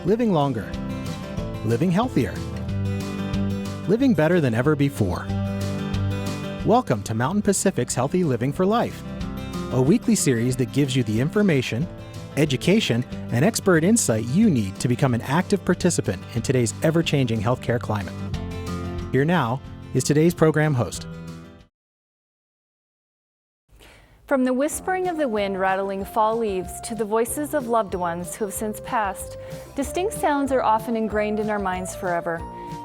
living longer, living healthier, living better than ever before. Welcome to Mountain Pacific's Healthy Living for Life, a weekly series that gives you the information, education, and expert insight you need to become an active participant in today's ever-changing healthcare climate. Here now is today's program host. From the whispering of the wind rattling fall leaves to the voices of loved ones who have since passed, distinct sounds are often ingrained in our minds forever.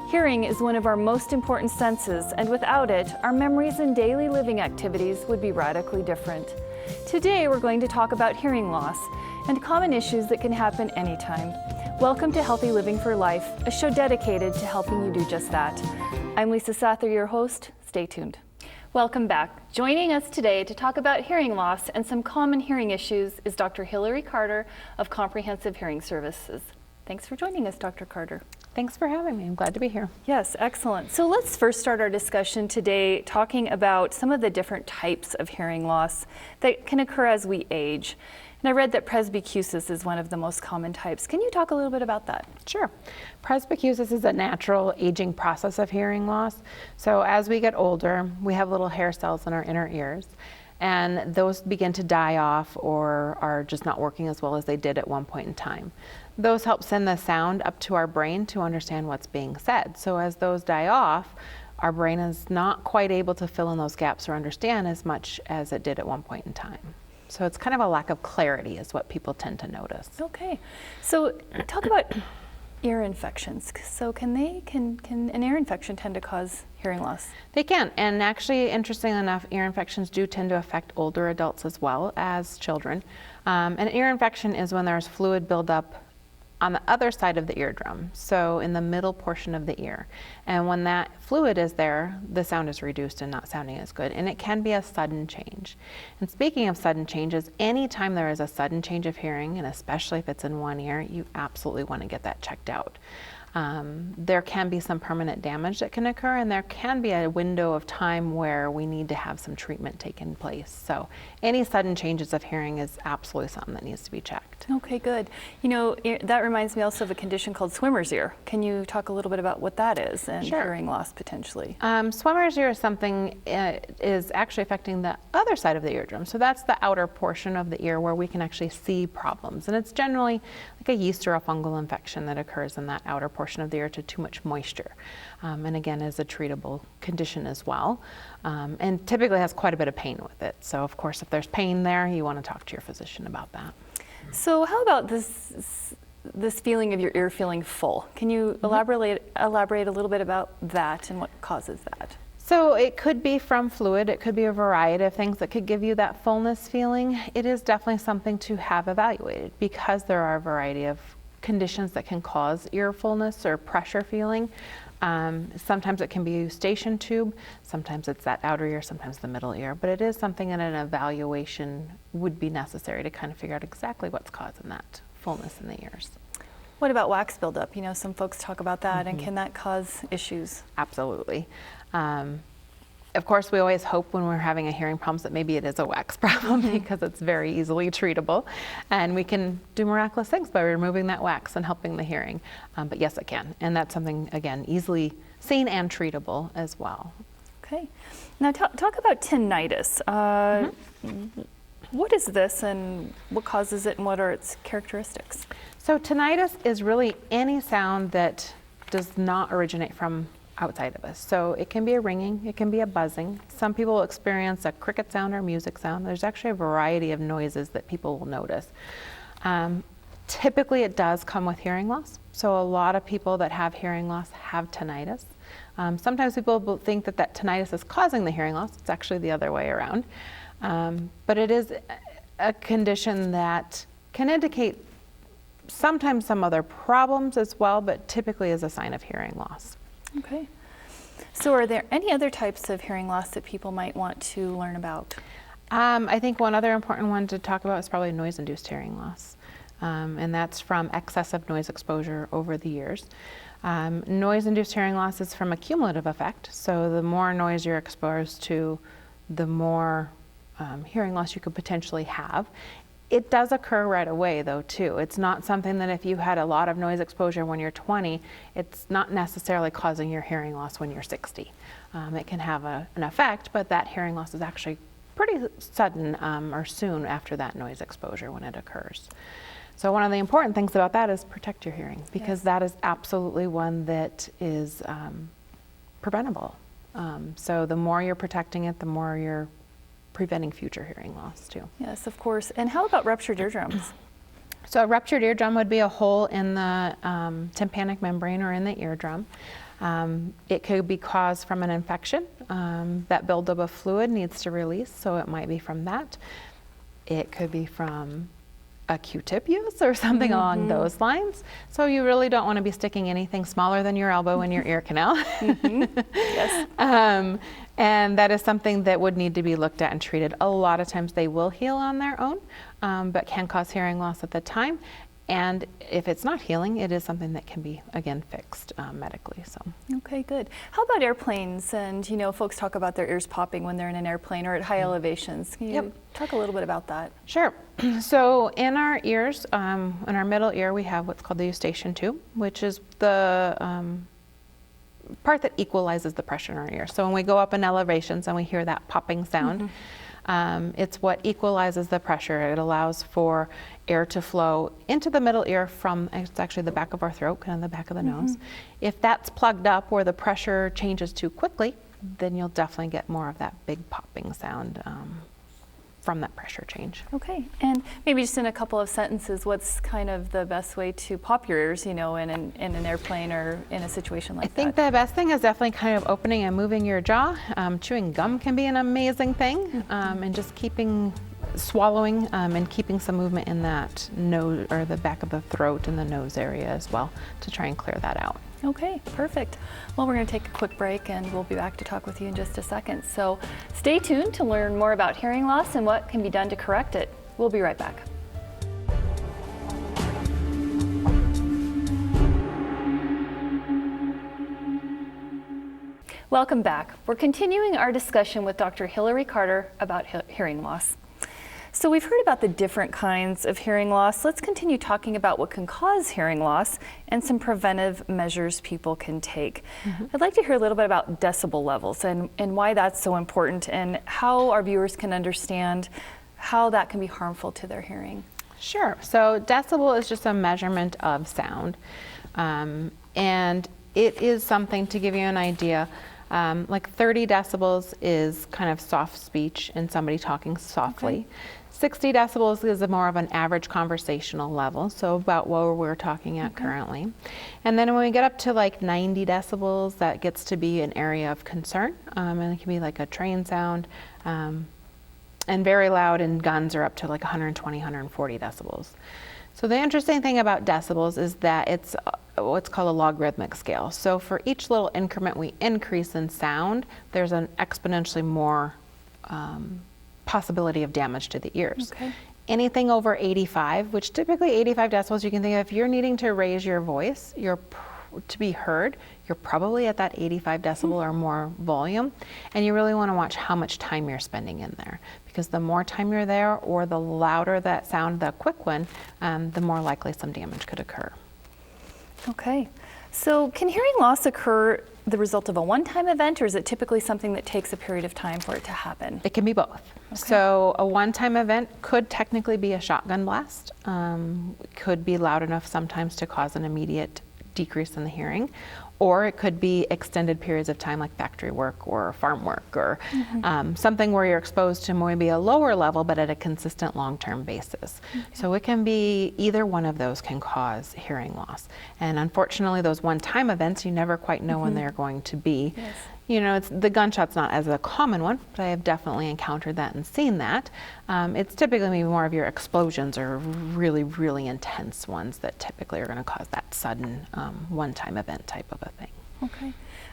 Hearing is one of our most important senses, and without it, our memories and daily living activities would be radically different. Today, we're going to talk about hearing loss and common issues that can happen anytime. Welcome to Healthy Living for Life, a show dedicated to helping you do just that. I'm Lisa Sather, your host. Stay tuned. Welcome back. Joining us today to talk about hearing loss and some common hearing issues is Dr. Hillary Carter of Comprehensive Hearing Services. Thanks for joining us, Dr. Carter. Thanks for having me. I'm glad to be here. Yes, excellent. So let's first start our discussion today talking about some of the different types of hearing loss that can occur as we age. And I read that presbycusis is one of the most common types. Can you talk a little bit about that? Sure. Presbycusis is a natural aging process of hearing loss. So as we get older, we have little hair cells in our inner ears, and those begin to die off or are just not working as well as they did at one point in time. Those help send the sound up to our brain to understand what's being said. So as those die off, our brain is not quite able to fill in those gaps or understand as much as it did at one point in time. So it's kind of a lack of clarity is what people tend to notice. Okay. So talk about ear infections. So can an ear infection tend to cause hearing loss? They can, and actually, interestingly enough, ear infections do tend to affect older adults as well as children. An ear infection is when there's fluid buildup on the other side of the eardrum, so in the middle portion of the ear. And when that fluid is there, the sound is reduced and not sounding as good, and it can be a sudden change. And speaking of sudden changes, anytime there is a sudden change of hearing, and especially if it's in one ear, you absolutely want to get that checked out. There can be some permanent damage that can occur, and there can be a window of time where we need to have some treatment taken place. So any sudden changes of hearing is absolutely something that needs to be checked. Okay, good. You know, that reminds me also of a condition called swimmer's ear. Can you talk a little bit about what that is and Sure. hearing loss potentially? Swimmer's ear is something is actually affecting the other side of the eardrum. So that's the outer portion of the ear where we can actually see problems. And it's generally like a yeast or a fungal infection that occurs in that outer portion of the ear to too much moisture. And again, is a treatable condition as well. And typically has quite a bit of pain with it. So of course, if there's pain there, you want to talk to your physician about that. So how about this feeling of your ear feeling full? Can you elaborate a little bit about that and what causes that? So it could be from fluid, it could be a variety of things that could give you that fullness feeling. It is definitely something to have evaluated because there are a variety of conditions that can cause ear fullness or pressure feeling. Sometimes it can be a eustachian tube, sometimes it's that outer ear, sometimes the middle ear, but it is something that an evaluation would be necessary to kind of figure out exactly what's causing that fullness in the ears. What about wax buildup? You know, some folks talk about that, and can that cause issues? Absolutely. Of course, we always hope when we're having a hearing problem that maybe it is a wax problem because it's very easily treatable, and we can do miraculous things by removing that wax and helping the hearing. But yes, it can, and that's something, again, easily seen and treatable as well. Okay. Now talk about tinnitus. What is this and what causes it and what are its characteristics? So tinnitus is really any sound that does not originate from outside of us. So it can be a ringing, it can be a buzzing. Some people experience a cricket sound or music sound. There's actually a variety of noises that people will notice. Typically it does come with hearing loss. So a lot of people that have hearing loss have tinnitus. Sometimes people think that tinnitus is causing the hearing loss. It's actually the other way around. But it is a condition that can indicate sometimes some other problems as well, but typically is a sign of hearing loss. Okay. So are there any other types of hearing loss that people might want to learn about? I think one other important one to talk about is probably noise-induced hearing loss. And that's from excessive noise exposure over the years. Noise-induced hearing loss is from a cumulative effect. So the more noise you're exposed to, the more hearing loss you could potentially have. It does occur right away though too. It's not something that if you had a lot of noise exposure when you're 20, it's not necessarily causing your hearing loss when you're 60. It can have an effect, but that hearing loss is actually pretty sudden or soon after that noise exposure when it occurs. So one of the important things about that is protect your hearing, because that is absolutely one that is preventable. So the more you're protecting it, the more you're preventing future hearing loss too. Yes, of course. And how about ruptured eardrums? So a ruptured eardrum would be a hole in the tympanic membrane or in the eardrum. It could be caused from an infection. That buildup of fluid needs to release, so it might be from that. It could be from a Q-tip use or something along those lines. So you really don't want to be sticking anything smaller than your elbow in your ear canal. Yes. And that is something that would need to be looked at and treated. A lot of times they will heal on their own, but can cause hearing loss at the time. And if it's not healing, it is something that can be, again, fixed medically. So. Okay, good. How about airplanes? And, you know, folks talk about their ears popping when they're in an airplane or at high elevations. Can you talk a little bit about that? Sure. So in our ears, in our middle ear, we have what's called the eustachian tube, which is the part that equalizes the pressure in our ear. So when we go up in elevations and we hear that popping sound, it's what equalizes the pressure. It allows for air to flow into the middle ear from, it's actually the back of our throat, kind of the back of the nose. If that's plugged up or the pressure changes too quickly, then you'll definitely get more of that big popping sound from that pressure change. Okay, and maybe just in a couple of sentences, what's kind of the best way to pop your ears, you know, in an airplane or in a situation like that? I think the best thing is definitely kind of opening and moving your jaw. Chewing gum can be an amazing thing, and just swallowing and keeping some movement in that nose or the back of the throat and the nose area as well to try and clear that out. Okay, perfect. Well, we're going to take a quick break and we'll be back to talk with you in just a second. So stay tuned to learn more about hearing loss and what can be done to correct it. We'll be right back. Welcome back. We're continuing our discussion with Dr. Hillary Carter about hearing loss. So we've heard about the different kinds of hearing loss. Let's continue talking about what can cause hearing loss and some preventive measures people can take. I'd like to hear a little bit about decibel levels and why that's so important and how our viewers can understand how that can be harmful to their hearing. Sure. So decibel is just a measurement of sound. And it is something to give you an idea. Like 30 decibels is kind of soft speech and somebody talking softly. Okay. 60 decibels is more of an average conversational level, so about what we're talking at currently. And then when we get up to like 90 decibels, that gets to be an area of concern, and it can be like a train sound, and very loud, and guns are up to like 120, 140 decibels. So the interesting thing about decibels is that it's what's called a logarithmic scale. So for each little increment we increase in sound, there's an exponentially more possibility of damage to the ears. Okay. Anything over 85, which typically 85 decibels, you can think of if you're needing to raise your voice, to be heard, you're probably at that 85 decibel or more volume, and you really want to watch how much time you're spending in there, because the more time you're there or the louder that sound, the quick one, the more likely some damage could occur. Okay. So can hearing loss occur the result of a one-time event, or is it typically something that takes a period of time for it to happen? It can be both. Okay. So a one-time event could technically be a shotgun blast. Could be loud enough sometimes to cause an immediate decrease in the hearing, or it could be extended periods of time like factory work or farm work or something where you're exposed to maybe a lower level but at a consistent long-term basis. Okay. So it can be either one of those can cause hearing loss. And unfortunately those one-time events, you never quite know when they're going to be. Yes. You know, the gunshot's not as a common one, but I have definitely encountered that and seen that. It's typically maybe more of your explosions or really, really intense ones that typically are going to cause that sudden one-time event type of a thing. Okay,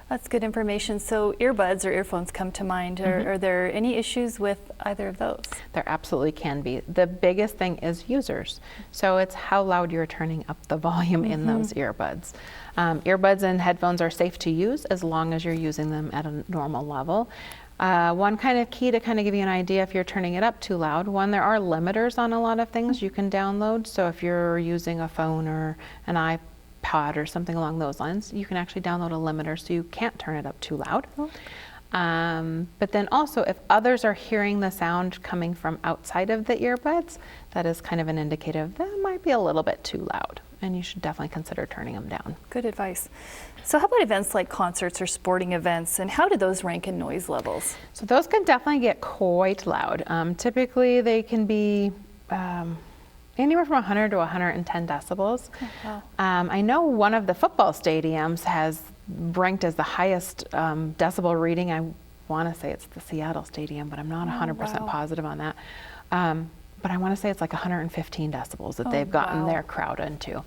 that's good information. So earbuds or earphones come to mind. Are there any issues with either of those? There absolutely can be. The biggest thing is users. So it's how loud you're turning up the volume in those earbuds. Earbuds and headphones are safe to use as long as you're using them at a normal level. One kind of key to kind of give you an idea if you're turning it up too loud, one, there are limiters on a lot of things you can download. So if you're using a phone or an iPod or something along those lines, you can actually download a limiter so you can't turn it up too loud. But then also, if others are hearing the sound coming from outside of the earbuds, that is kind of an indicator that might be a little bit too loud, and you should definitely consider turning them down. Good advice. So how about events like concerts or sporting events, and how do those rank in noise levels? So those can definitely get quite loud. Typically, they can be anywhere from 100 to 110 decibels. Oh, wow. I know one of the football stadiums has ranked as the highest decibel reading. I want to say it's the Seattle Stadium, but I'm not 100% positive on that. But I want to say it's like 115 decibels that they've gotten their crowd into.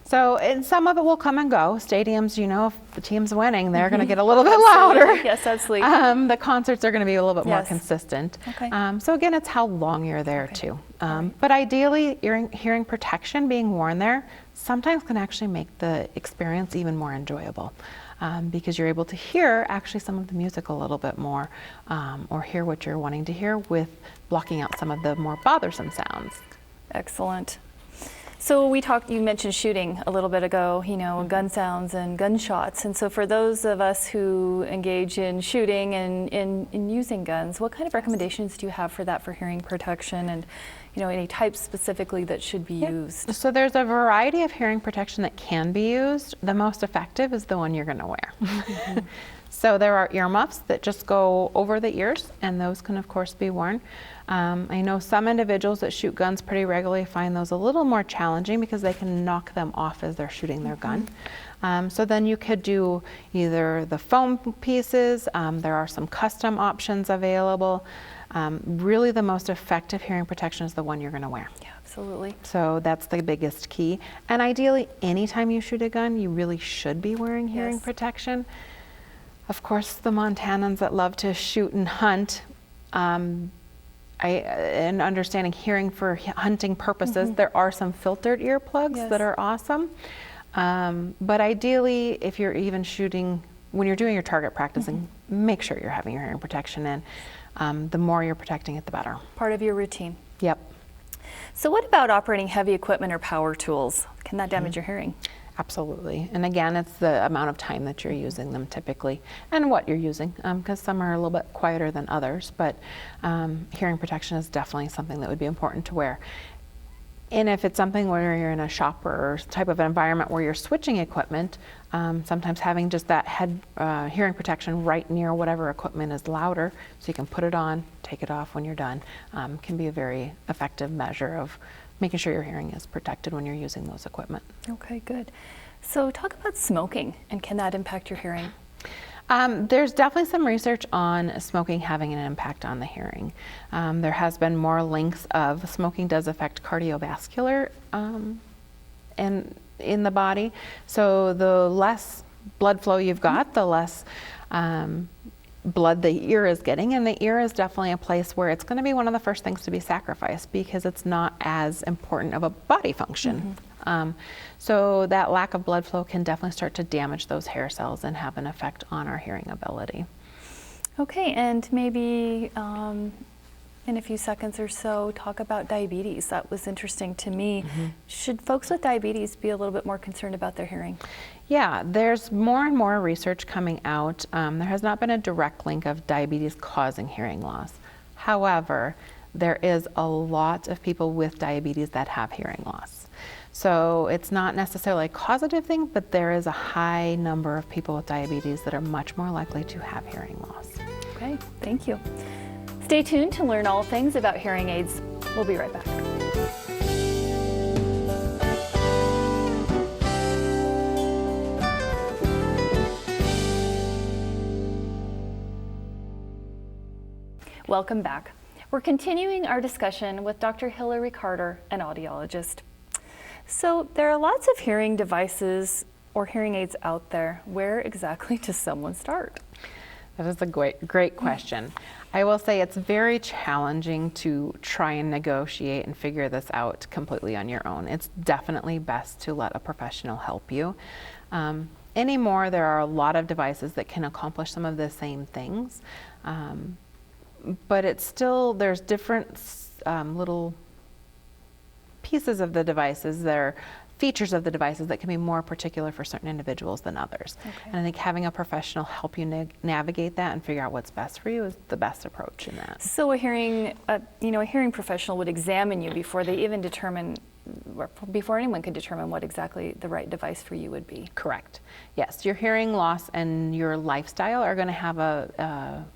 So, and some of it will come and go. Stadiums, you know, if the team's winning, they're going to get a little bit louder. Yes, absolutely. The concerts are going to be a little bit more consistent. Okay. So again, it's how long you're there too. But ideally, hearing protection being worn there sometimes can actually make the experience even more enjoyable. Because you're able to hear actually some of the music a little bit more, or hear what you're wanting to hear with blocking out some of the more bothersome sounds. Excellent. So you mentioned shooting a little bit ago, you know, gun sounds and gunshots. And so for those of us who engage in shooting and in using guns, what kind of recommendations do you have for that for hearing protection, and, you know, any types specifically that should be used? So there's a variety of hearing protection that can be used. The most effective is the one you're going to wear. So there are earmuffs that just go over the ears, and those can of course be worn. I know some individuals that shoot guns pretty regularly find those a little more challenging because they can knock them off as they're shooting their gun. So then you could do either the foam pieces, there are some custom options available. Really the most effective hearing protection is the one you're going to wear. Yeah, absolutely. So that's the biggest key. And ideally, anytime you shoot a gun, you really should be wearing hearing protection. Of course, the Montanans that love to shoot and hunt, and understanding hearing for hunting purposes, there are some filtered earplugs that are awesome. But ideally, if you're even shooting, when you're doing your target practicing, make sure you're having your hearing protection in. The more you're protecting it, the better. Part of your routine. Yep. So what about operating heavy equipment or power tools? Can that damage your hearing? Absolutely. And again, it's the amount of time that you're using them typically and what you're using, because some are a little bit quieter than others, but hearing protection is definitely something that would be important to wear. And if it's something where you're in a shop or type of environment where you're switching equipment, sometimes having just that head hearing protection right near whatever equipment is louder, so you can put it on, take it off when you're done, can be a very effective measure of making sure your hearing is protected when you're using those equipment. Okay, good. So talk about smoking, and can that impact your hearing? There's definitely some research on smoking having an impact on the hearing. There has been more links of smoking does affect cardiovascular and in the body. So the less blood flow you've got, the less blood the ear is getting, and the ear is definitely a place where it's going to be one of the first things to be sacrificed because it's not as important of a body function. So that lack of blood flow can definitely start to damage those hair cells and have an effect on our hearing ability. Okay, and maybe in a few seconds or so, talk about diabetes. That was interesting to me. Should folks with diabetes be a little bit more concerned about their hearing? Yeah, there's more and more research coming out. There has not been a direct link of diabetes causing hearing loss. However, there is a lot of people with diabetes that have hearing loss. So it's not necessarily a causative thing, but there is a high number of people with diabetes that are much more likely to have hearing loss. Okay, thank you. Stay tuned to learn all things about hearing aids. We'll be right back. Welcome back. We're continuing our discussion with Dr. Hillary Carter, an audiologist. So there are lots of hearing devices or hearing aids out there. Where exactly does someone start? That is a great question. I will say it's very challenging to try and negotiate and figure this out completely on your own. It's definitely best to let a professional help you. Anymore, there are a lot of devices that can accomplish some of the same things, but it's still, there's different little pieces of the devices, there features of the devices that can be more particular for certain individuals than others. Okay. And I think having a professional help you navigate that and figure out what's best for you is the best approach in that. So a hearing professional would examine you before they even determine, or before anyone could determine what exactly the right device for you would be. Correct. Yes, your hearing loss and your lifestyle are going to have a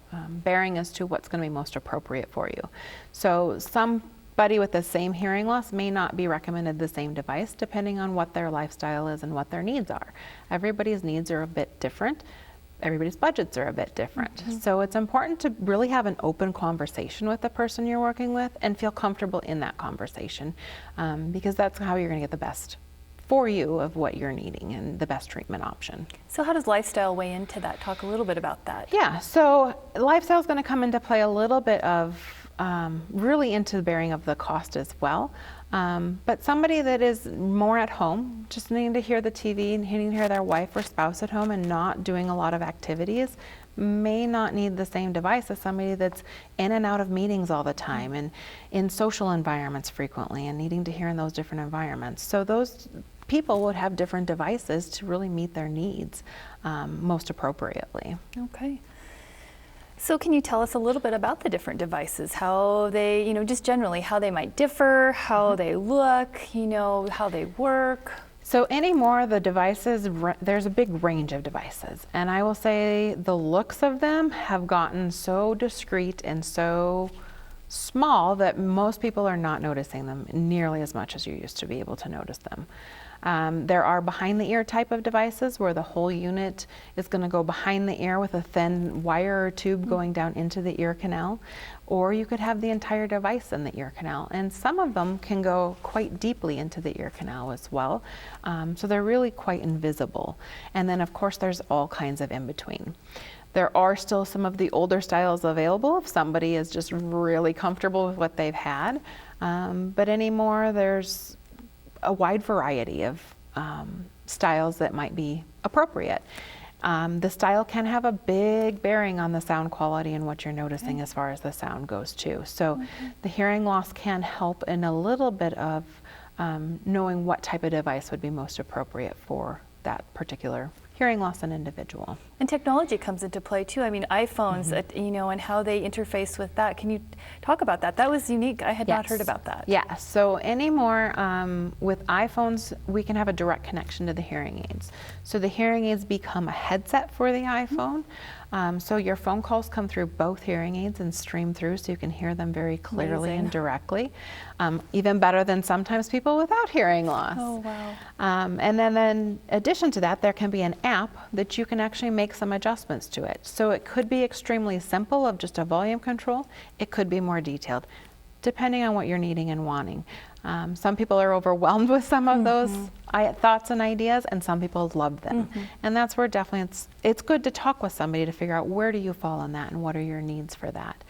bearing as to what's going to be most appropriate for you. So somebody with the same hearing loss may not be recommended the same device depending on what their lifestyle is and what their needs are. Everybody's needs are a bit different. Everybody's budgets are a bit different. Mm-hmm. So it's important to really have an open conversation with the person you're working with and feel comfortable in that conversation, because that's how you're going to get the best for you of what you're needing and the best treatment option. So how does lifestyle weigh into that? Talk a little bit about that. Yeah, so lifestyle is going to come into play a little bit of really into the bearing of the cost as well. But somebody that is more at home, just needing to hear the TV and needing to hear their wife or spouse at home and not doing a lot of activities may not need the same device as somebody that's in and out of meetings all the time and in social environments frequently and needing to hear in those different environments. So those people would have different devices to really meet their needs most appropriately. Okay. So can you tell us a little bit about the different devices, how they, just generally how they might differ, how they look, how they work? So anymore, the devices, there's a big range of devices. And I will say the looks of them have gotten so discreet and so small that most people are not noticing them nearly as much as you used to be able to notice them. There are behind the ear type of devices where the whole unit is going to go behind the ear with a thin wire or tube going down into the ear canal, or you could have the entire device in the ear canal, and some of them can go quite deeply into the ear canal as well, so they're really quite invisible. And then of course there's all kinds of in between. There are still some of the older styles available if somebody is just really comfortable with what they've had, but anymore there's a wide variety of styles that might be appropriate. The style can have a big bearing on the sound quality and what you're noticing as far as the sound goes too. So the hearing loss can help in a little bit of knowing what type of device would be most appropriate for that particular hearing loss in individual. And technology comes into play too. I mean, iPhones, and how they interface with that. Can you talk about that? That was unique. I had not heard about that. Yeah, so anymore with iPhones, we can have a direct connection to the hearing aids. So the hearing aids become a headset for the iPhone. So your phone calls come through both hearing aids and stream through so you can hear them very clearly and directly. Even better than sometimes people without hearing loss. Oh, wow. And then in addition to that, there can be an app that you can actually make some adjustments to it. So it could be extremely simple of just a volume control. It could be more detailed, depending on what you're needing and wanting. Some people are overwhelmed with some of those thoughts and ideas, and some people love them. And that's where definitely it's good to talk with somebody to figure out where do you fall on that and what are your needs for that.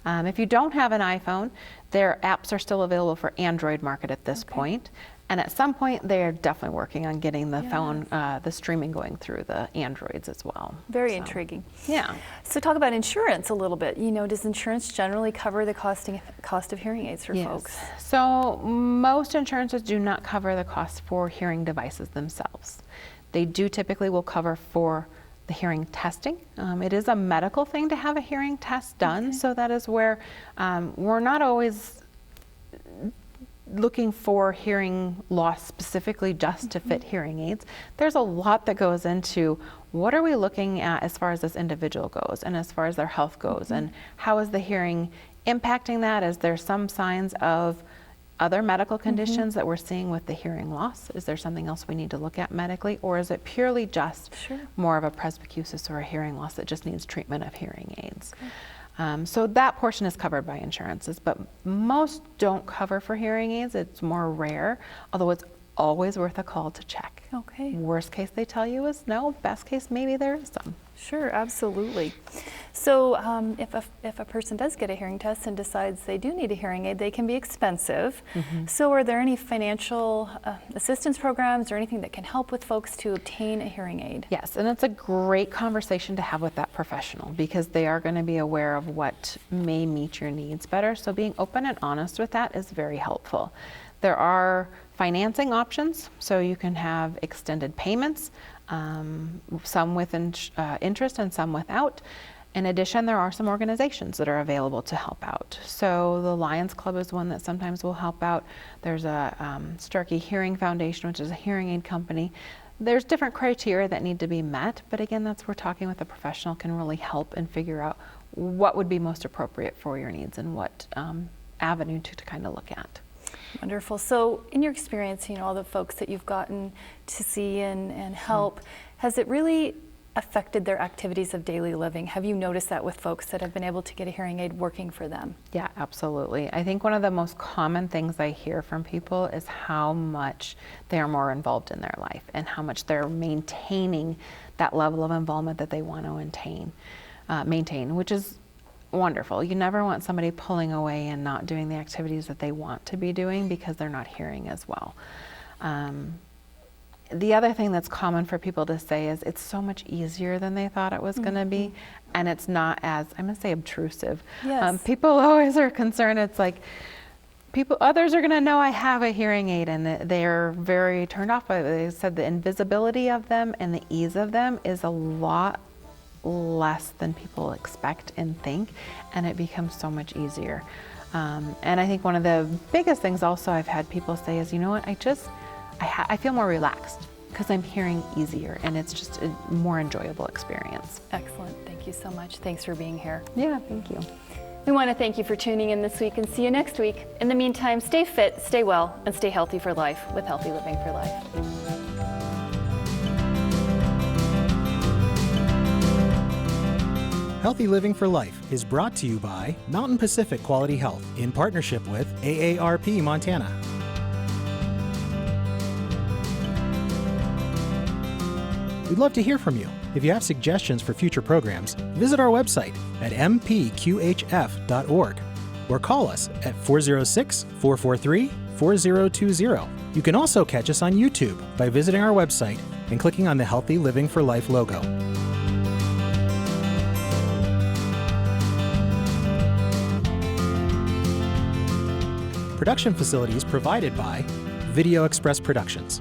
If you don't have an iPhone, their apps are still available for Android market at this point. And at some point, they're definitely working on getting the phone, the streaming going through the Androids as well. Very intriguing. Yeah. So talk about insurance a little bit. Does insurance generally cover the cost of hearing aids for folks? So most insurances do not cover the cost for hearing devices themselves. They do typically will cover for the hearing testing. It is a medical thing to have a hearing test done, so that is where we're not always looking for hearing loss specifically just to fit hearing aids. There's a lot that goes into what are we looking at as far as this individual goes and as far as their health goes, and how is the hearing impacting that? Is there some signs of other medical conditions that we're seeing with the hearing loss? Is there something else we need to look at medically, or is it purely just more of a presbycusis or a hearing loss that just needs treatment of hearing aids? So that portion is covered by insurances, but most don't cover for hearing aids. It's more rare, although it's always worth a call to check. Okay. Worst case they tell you is no, best case maybe there is some. Sure, absolutely. So if a person does get a hearing test and decides they do need a hearing aid, they can be expensive. So are there any financial assistance programs or anything that can help with folks to obtain a hearing aid? Yes, and it's a great conversation to have with that professional because they are going to be aware of what may meet your needs better. So being open and honest with that is very helpful. There are financing options, so you can have extended payments, some with interest and some without. In addition, there are some organizations that are available to help out. So the Lions Club is one that sometimes will help out. There's a Starkey Hearing Foundation, which is a hearing aid company. There's different criteria that need to be met, but again, that's where talking with a professional can really help and figure out what would be most appropriate for your needs and what avenue to kind of look at. Wonderful. So in your experience, all the folks that you've gotten to see and help, has it really affected their activities of daily living? Have you noticed that with folks that have been able to get a hearing aid working for them? Yeah, absolutely. I think one of the most common things I hear from people is how much they are more involved in their life and how much they're maintaining that level of involvement that they want to maintain, which is wonderful. You never want somebody pulling away and not doing the activities that they want to be doing because they're not hearing as well. The other thing that's common for people to say is it's so much easier than they thought it was going to be, and it's not as, I'm going to say, obtrusive. Yes. People always are concerned. It's like others are going to know I have a hearing aid, and they're very turned off by it. They said the invisibility of them and the ease of them is a lot less than people expect and think, and it becomes so much easier. And I think one of the biggest things also I've had people say is, you know what, I feel more relaxed because I'm hearing easier, and it's just a more enjoyable experience. Excellent. Thank you so much. Thanks for being here. Yeah, thank you. We want to thank you for tuning in this week and see you next week. In the meantime, stay fit, stay well, and stay healthy for life with Healthy Living for Life. Healthy Living for Life is brought to you by Mountain Pacific Quality Health in partnership with AARP Montana. We'd love to hear from you. If you have suggestions for future programs, visit our website at mpqhf.org or call us at 406-443-4020. You can also catch us on YouTube by visiting our website and clicking on the Healthy Living for Life logo. Production facilities provided by Video Express Productions.